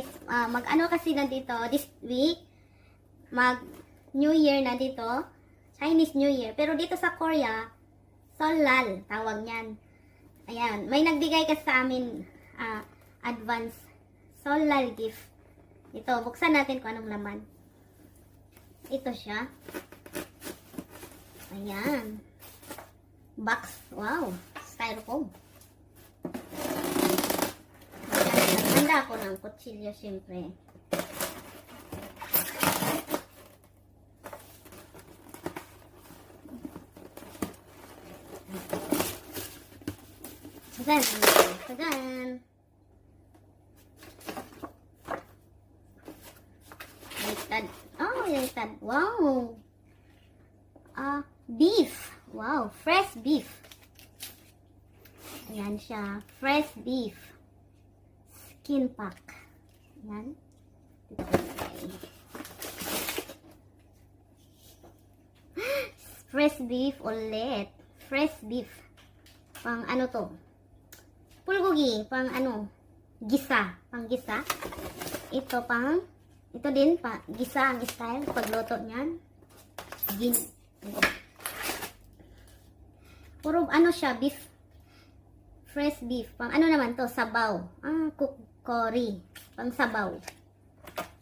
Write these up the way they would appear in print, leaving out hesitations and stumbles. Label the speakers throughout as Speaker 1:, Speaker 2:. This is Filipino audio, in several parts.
Speaker 1: guys. Mag-ano kasi na dito this week. Mag-New Year na dito. Chinese New Year. Pero dito sa Korea, Solal, tawag niyan. Ayan. May nagbigay kasi sa amin advance Solal gift. Ito, buksan natin kung anong laman. Ito siya. Ayan. Box. Wow. Styrofoam. Handa ako ng kutsilyo, syempre. Sagan. Sagan. Baliktad. Oh, baliktad. Wow. Beef. Wow, fresh beef. Ayan siya. Fresh beef. Skin pack. Ayan. Dito ko lagay. Fresh beef ulit. Fresh beef. Pang ano to? Pulgogi. Pang ano? Gisa. Pang gisa. Ito pang, ito din pa, gisa ang style. Pagluto niyan. Puro ano siya, beef. Fresh beef. Pang ano naman to? Sabaw. Curry. Pang sabaw.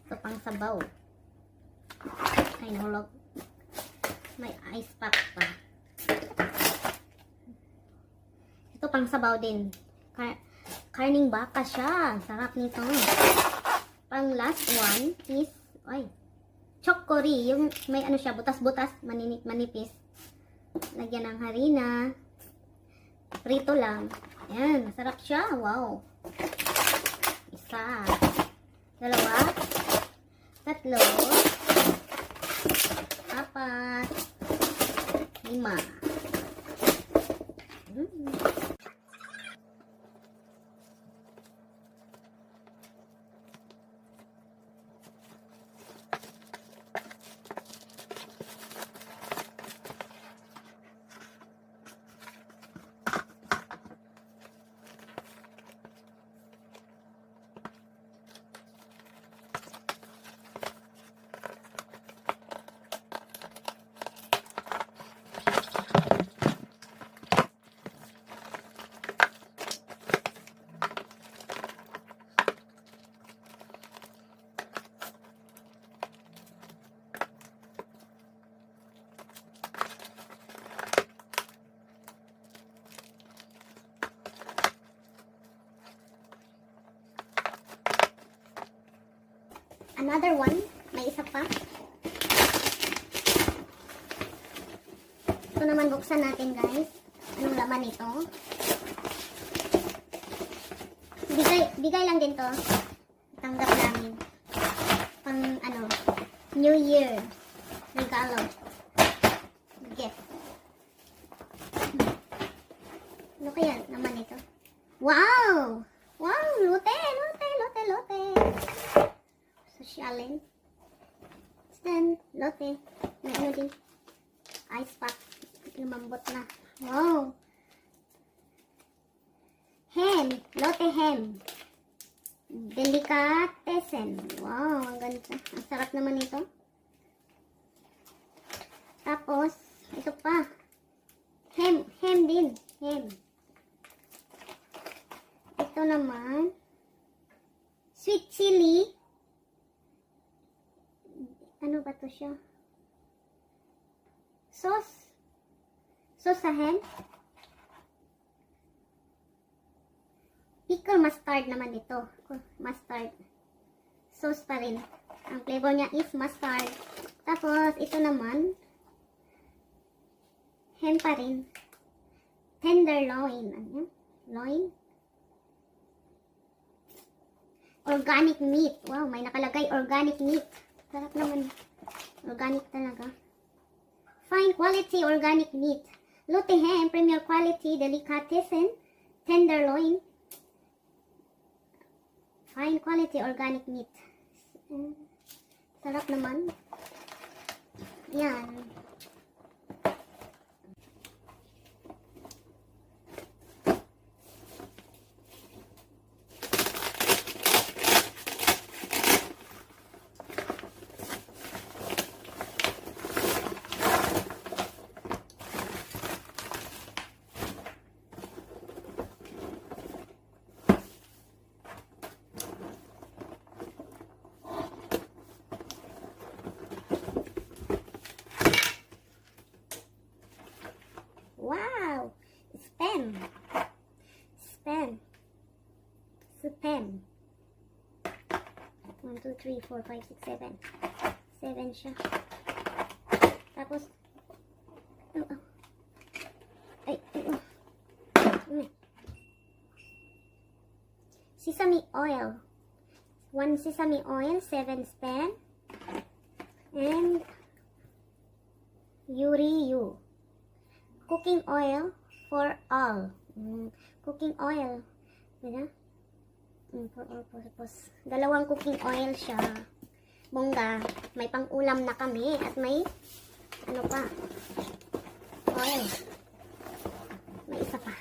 Speaker 1: Ito pang sabaw. Ay, nahulog. May ice pack pa. Ito pang sabaw din. Karning baka siya. Sarap nito. Pang last one is, ay, chok curry. Yung may ano siya, butas-butas, manipis. Lagyan ng harina. Prito lang. Ayan, masarap siya. Wow. Isa. Dalawa. Tatlo. Apat. 5. Another one. May isa pa. Ito naman buksan natin, guys. Anong laman ito? Bigay lang din to. Tanggap namin. Pang ano, New Year. Regalo. Gift. Ano kaya naman ito? Wow! Wow! Lote! Lote! Lote! Lote! Sosyalin. Stand. Lote. May ano din. Ice pack. Lumambot na. Wow. Ham. Lote ham. Delicatessen. Wow. Ang ganda. Ang sarap naman ito. Tapos, ito pa. Ham. Ham din. Ham. Ito naman. Sweet chili. Ano ba to siya? Sauce. Sauce sa hen. Pickle mustard naman ito. Mustard. Sauce pa rin. Ang flavor niya is mustard. Tapos, ito naman. Hen pa rin. Tenderloin. Ano? Loin. Organic meat. Wow, may nakalagay organic meat. Sarap naman. Organic talaga. Fine quality organic meat. Lotte ham, premier quality, delicatessen, tenderloin. Fine quality organic meat. Sarap naman. Yan. 2, 3, 4, 5, 6, 7. 7 siya. Tapos, sesame oil. 1 sesame oil, 7 span. And Uriu. Cooking oil for all. Cooking oil. Diba? For all purpose. 2 cooking oil siya. Bongga. May pang-ulam na kami. At may, ano pa? Oil. May isa pa.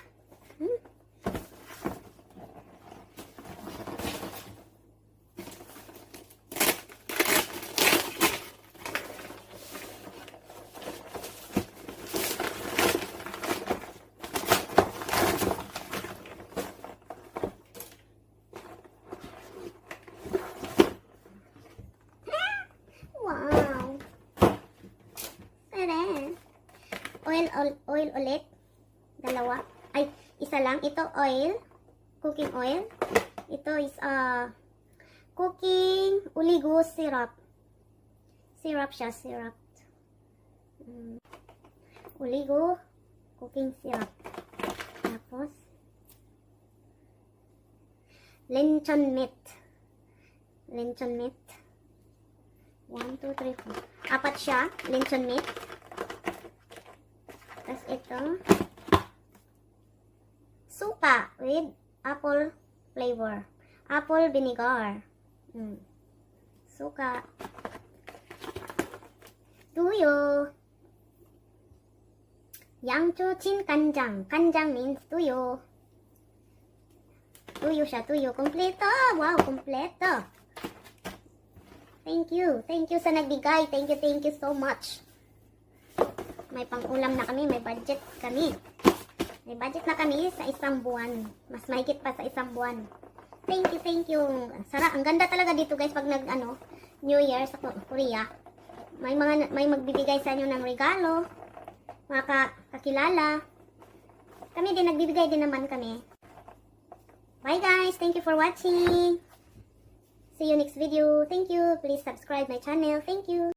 Speaker 1: Oil ulit. 2. Ay, isa lang. Ito oil. Cooking oil. Ito is cooking oligo syrup. Syrup siya. Syrup. Oligo cooking syrup. Tapos lechon meat. Lechon meat. 1, 2, 3, 4. 4 siya. Lechon meat. Tapos ito, suka with apple flavor. Apple vinegar. Suka. Tuyo. Yangchuchin kanjang. Kanjang means tuyo. Tuyo siya, tuyo. Kompleto. Wow, kompleto. Thank you. Thank you sa nagbigay. Thank you so much. May pang-ulam na kami, may budget kami. May budget na kami sa isang buwan. Mas mahigit pa sa isang buwan. Thank you. Sarap. Ang ganda talaga dito guys pag New Year sa Korea. May magbibigay sa inyo ng regalo. Mga kakilala. Kami din, nagbibigay din naman kami. Bye guys. Thank you for watching. See you next video. Thank you. Please subscribe my channel. Thank you.